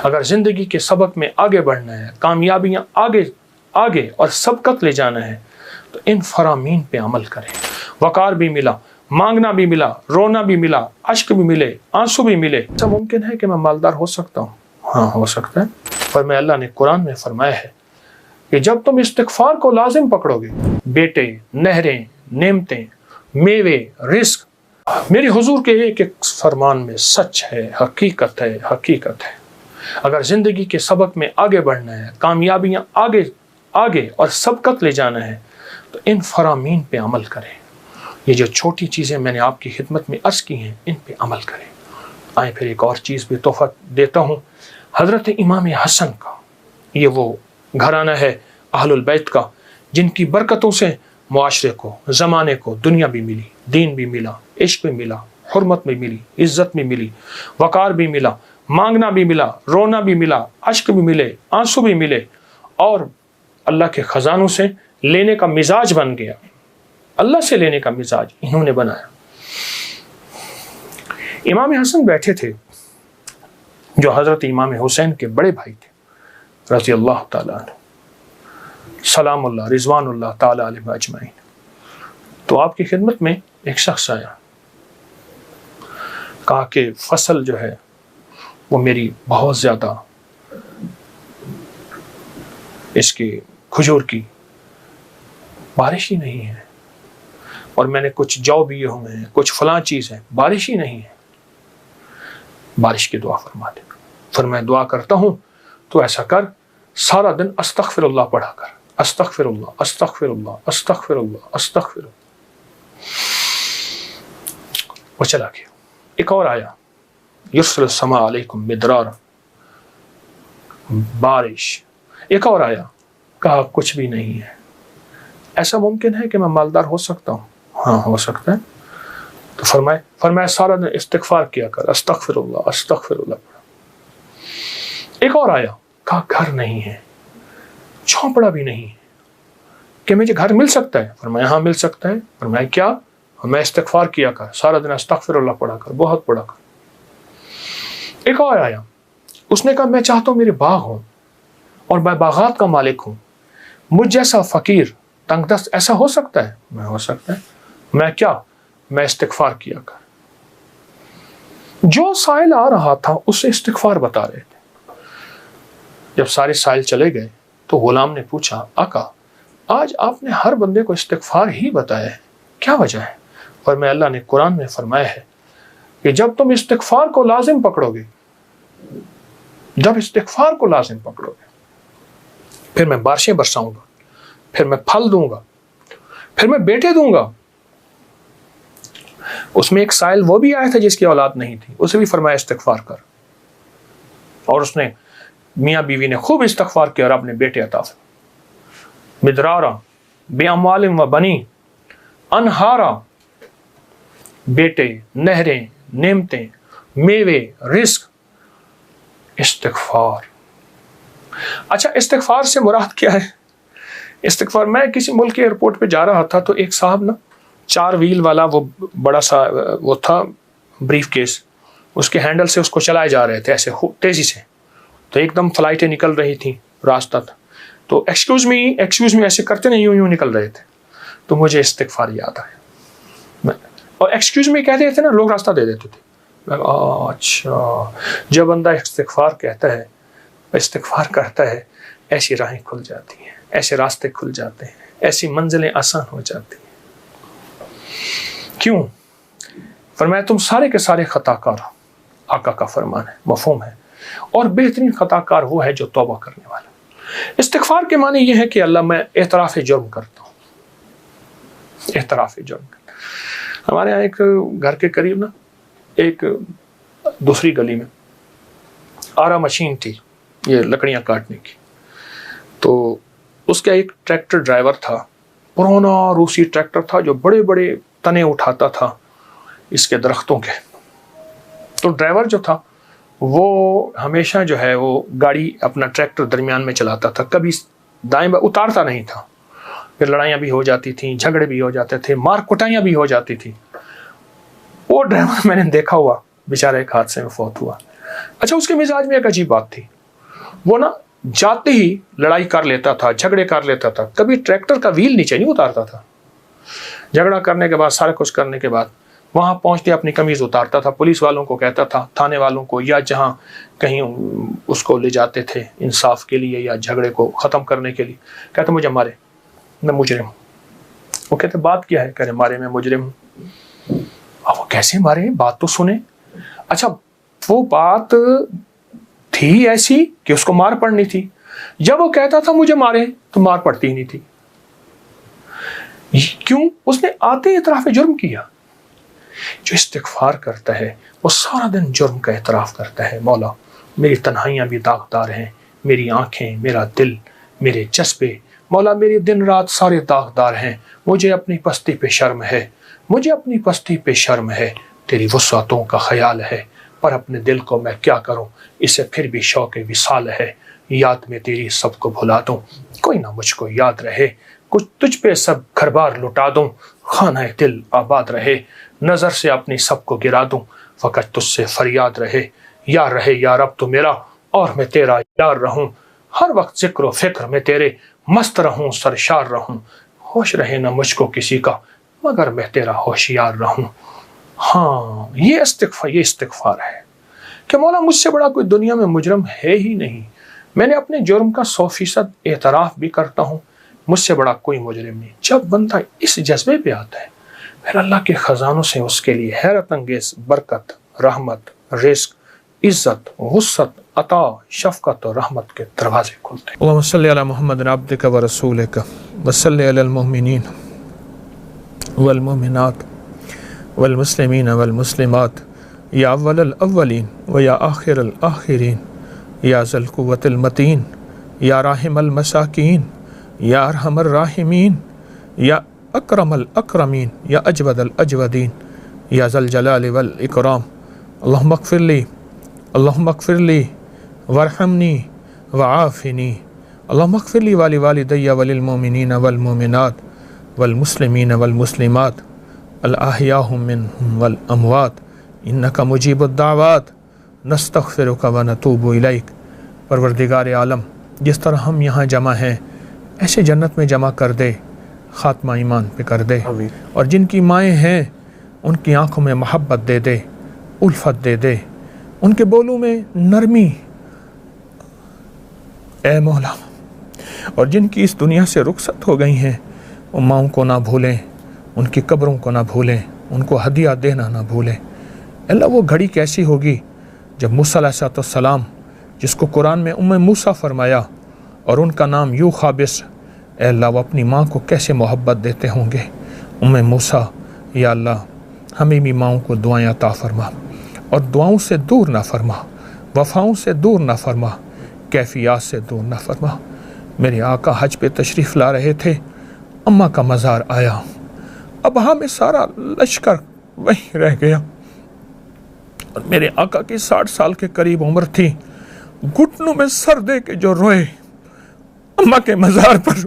اگر زندگی کے سبق میں آگے بڑھنا ہے، کامیابیاں آگے اور سبقت لے جانا ہے، تو ان فرامین پہ عمل کریں۔ وقار بھی ملا، مانگنا بھی ملا، رونا بھی ملا، اشک بھی ملے، آنسو بھی ملے۔ ایسا ممکن ہے کہ میں مالدار ہو سکتا ہوں؟ ہاں ہو سکتا ہے۔ پر میں اللہ نے قرآن میں فرمایا ہے کہ جب تم استغفار کو لازم پکڑو گے، بیٹے، نہریں، نعمتیں، میوے، رزق، میری حضور کے ایک ایک فرمان میں سچ ہے، حقیقت ہے، حقیقت ہے۔ اگر زندگی کے سبق میں آگے بڑھنا ہے، کامیابیاں آگے اور سبقت لے جانا ہے، تو ان فرامین پہ عمل کریں۔ یہ جو چھوٹی چیزیں میں نے آپ کی خدمت میں عرض کی ہیں، ان پہ عمل کریں۔ آئیں پھر ایک اور چیز بھی تحفہ دیتا ہوں، حضرت امام حسن کا۔ یہ وہ گھرانہ ہے اہل البیت کا، جن کی برکتوں سے معاشرے کو، زمانے کو دنیا بھی ملی، دین بھی ملا، عشق بھی ملا، حرمت بھی ملی، عزت بھی ملی، وقار بھی ملا، مانگنا بھی ملا، رونا بھی ملا، اشک بھی ملے، آنسو بھی ملے، اور اللہ کے خزانوں سے لینے کا مزاج بن گیا۔ اللہ سے لینے کا مزاج انہوں نے بنایا۔ امام حسن بیٹھے تھے جو حضرت امام حسین کے بڑے بھائی تھے رضی اللہ تعالیٰ عنہ، سلام اللہ رضوان اللہ تعالیٰ علیہ اجمعین۔ تو آپ کی خدمت میں ایک شخص آیا، کہا کہ فصل جو ہے وہ میری بہت زیادہ، اس کی کھجور کی بارش ہی نہیں ہے، اور میں نے کچھ جو بیے ہوئے ہیں، کچھ فلاں چیز ہے، بارش ہی نہیں ہے، بارش کی دعا فرما دے۔ پھر میں دعا کرتا ہوں تو ایسا کر، سارا دن استغفر اللہ پڑھا کر، استغفر اللہ، استغفر اللہ، استغفر اللہ، استغفر اللہ۔ وہ چلا گیا۔ ایک اور آیا، یرسل السماء علیکم مدرارا، بارش۔ ایک اور آیا، کہا کچھ بھی نہیں ہے۔ ایسا ممکن ہے کہ میں مالدار ہو سکتا ہوں؟ ہاں ہو سکتا ہے۔ تو فرمایا سارا دن استغفار کیا کر، استغفر اللہ، استغفر اللہ پڑھا۔ ایک اور آیا، کہا گھر نہیں ہے، جھونپڑا بھی نہیں ہے، کہ مجھے گھر مل سکتا ہے؟ فرمایا ہاں مل سکتا ہے۔ فرمایا کیا؟ میں استغفار کیا کر، سارا دن استغفر اللہ پڑھا کر، بہت پڑھا کر۔ ایک اور آیا، اس نے کہا میں چاہتا ہوں میرے باغ ہوں اور میں باغات کا مالک ہوں، مجھ جیسا فقیر تنگ دست ایسا ہو سکتا ہے؟ میں ہو سکتا ہے۔ میں کیا؟ میں استغفار کیا کر۔ جو سائل آ رہا تھا اسے استغفار بتا رہے تھے۔ جب سارے سائل چلے گئے تو غلام نے پوچھا آقا آج آپ نے ہر بندے کو استغفار ہی بتایا ہے، کیا وجہ ہے؟ اور میں اللہ نے قرآن میں فرمایا ہے کہ جب تم استغفار کو لازم پکڑو گے، جب استغفار کو لازم پکڑو گے، پھر میں بارشیں برساؤں گا، پھر میں پھل دوں گا، پھر میں بیٹے دوں گا۔ اس میں ایک سائل وہ بھی آیا تھا جس کی اولاد نہیں تھی، اسے بھی فرمایا استغفار کر، اور اس نے میاں بیوی نے خوب استغفار کیا اور اپنے بیٹے عطا فرمائے۔ مدرارا بے اموال و بنی، انہارا، بیٹے، نہریں، نعمتیں، میوے، رزق، استغفار۔ اچھا استغفار سے مراد کیا ہے؟ استغفار، میں کسی ملک کے ایئرپورٹ پہ جا رہا تھا تو ایک صاحب نا 4 ویل والا وہ بڑا سا وہ تھا بریف کیس، اس کے ہینڈل سے اس کو چلائے جا رہے تھے ایسے تیزی سے، تو ایک دم فلائٹیں نکل رہی تھیں، راستہ تھا، تو ایکسکیوز می ایسے کرتے نہیں، یوں نکل رہے تھے، تو مجھے استغفار یاد آیا، اور ایکسکیوز می کہتے تھے نا، لوگ راستہ دے دیتے تھے۔ اچھا، جب بندہ استغفار کہتا ہے، استغفار کرتا ہے، ایسی راہیں کھل جاتی ہیں، ایسے راستے کھل جاتے ہیں، ایسی منزلیں آسان ہو جاتی ہیں۔ کیوں؟ فرمایا تم سارے کے سارے خطا کار ہو، آقا کا فرمان ہے، مفہوم ہے، اور بہترین خطا کار وہ ہے جو توبہ کرنے والا۔ استغفار کے معنی یہ ہے کہ اللہ میں اعتراف جرم کرتا ہوں، اعتراف جرم کرتا ہوں۔ ہمارے یہاں ایک گھر کے قریب نا ایک دوسری گلی میں آرا مشین تھی، یہ لکڑیاں کاٹنے کی، تو اس کا ایک ٹریکٹر ڈرائیور تھا، پرانا روسی ٹریکٹر تھا جو بڑے بڑے تنے اٹھاتا تھا اس کے درختوں کے۔ تو ڈرائیور جو تھا وہ ہمیشہ جو ہے وہ گاڑی اپنا ٹریکٹر درمیان میں چلاتا تھا، کبھی دائیں بائیں اتارتا نہیں تھا، پھر لڑائیاں بھی ہو جاتی تھیں، جھگڑے بھی ہو جاتے تھے، مار کٹائیاں بھی ہو جاتی تھی۔ وہ ڈرائیور میں نے دیکھا ہوا، بیچارہ ایک حادثے میں فوت ہوا۔ اچھا اس کے مزاج میں ایک عجیب بات تھی، وہ نا جاتے ہی لڑائی کر لیتا تھا، جھگڑے کر لیتا تھا، کبھی ٹریکٹر کا ویل نیچے نہیں اتارتا تھا. جھگڑا کرنے کے بعد، سارا کچھ کرنے کے بعد وہاں پہنچتے اپنی قمیض اتارتا تھا، پولیس والوں کو کہتا تھا، تھانے والوں کو، یا جہاں کہیں اس کو لے جاتے تھے انصاف کے لیے یا جھگڑے کو ختم کرنے کے لیے، کہتا مجھے مارے، میں مجرم ہوں. وہ کہتے بات کیا ہے؟ کہتے مارے میں مجرم ہوں. اب وہ کیسے مارے؟ بات تو سنیں. اچھا وہ بات تھی ایسی کہ اس کو مار پڑنی تھی. جب وہ کہتا تھا مجھے مارے تو مار پڑتی ہی نہیں تھی. کیوں؟ اس نے آتے اعتراف جرم کیا. جو استغفار کرتا ہے وہ سارا دن جرم کا اعتراف کرتا ہے. مولا میری تنہائیاں بھی داغدار ہیں، میری آنکھیں، میرا دل، میرے جذبے، مولا میری دن رات سارے داغدار ہیں. مجھے اپنی پستی پہ شرم ہے، مجھے اپنی پستی پہ شرم ہے. تیری وسعتوں کا خیال ہے، پر اپنے دل کو میں کیا کروں، اسے پھر بھی شوق وصال ہے. یاد میں تیری سب کو بھلا دوں، کوئی نہ مجھ کو یاد رہے. کچھ تجھ پہ سب گھر بار لٹا دوں، خانہ دل آباد رہے. نظر سے اپنی سب کو گرا دوں، فقط تجھ سے فریاد رہے. یا رہے یا رب تو میرا، اور میں تیرا یار رہوں. ہر وقت ذکر و فکر میں تیرے مست رہوں، سرشار رہوں. ہوش رہے نہ مجھ کو کسی کا، مگر میں تیرا ہوشیار رہوں. ہاں یہ استغفار ہے کہ مولا مجھ سے بڑا کوئی دنیا میں مجرم ہے ہی نہیں. میں نے اپنے جرم کا 100% اعتراف بھی کرتا ہوں، مجھ سے بڑا کوئی مجرم نہیں. جب بندہ اس جذبے پہ آتا ہے پھر اللہ کے خزانوں سے اس کے لیے حیرت انگیز برکت، رحمت، رزق، عزت، وسعت، عطا، شفقت اور رحمت کے دروازے کھلتے ہیں. اللہم صلی علی محمد عبدک و رسولک وصلی علی المؤمنین والمؤمنات والمسلمین والمسلمات یا اول الاولین و یا آخر الآخرین یا ذی القوة المتین یا راحم المساکین یا ارحم الراحمین یا اکرم الاکرمین یا اجود الاجودین یا ذی الجلال والاکرام. اللہم اغفر لی، اللہم اغفر لی وارحمنی وعافنی. اللہم اغفر لی والی والدی وللمؤمنین والمؤمنات والمسلمین والمسلمات الاحیاء منہم والاموات انک مجیب الدعوات نستغفرک ونتوب الیک. پروردگار عالم، جس طرح ہم یہاں جمع ہیں ایسے جنت میں جمع کر دے، خاتمہ ایمان پہ کر دے. اور جن کی مائیں ہیں ان کی آنکھوں میں محبت دے دے، الفت دے دے، ان کے بولوں میں نرمی اے مولا. اور جن کی اس دنیا سے رخصت ہو گئی ہیں وہ ماؤں کو نہ بھولیں، ان کی قبروں کو نہ بھولیں، ان کو ہدیہ دینا نہ بھولیں. اللہ وہ گھڑی کیسی ہوگی جب موسیٰ علیہ السلام، جس کو قرآن میں موسیٰ فرمایا اور ان کا نام یوں خابص، اے اللہ وہ اپنی ماں کو کیسے محبت دیتے ہوں گے. موسیٰ، یا اللہ ہمیں بھی ماؤں کو دعائیں عطا فرما، اور دعاؤں سے دور نہ فرما، وفاؤں سے دور نہ فرما، کیفیات سے دور نہ فرما. میرے آقا حج پہ تشریف لا رہے تھے، اماں کا مزار آیا، ابہا میں سارا لشکر وہیں رہ گیا، اور میرے آقا کی 60 سال کے قریب عمر تھی. گھٹنوں میں سر دے کے جو روئے اماں کے مزار پر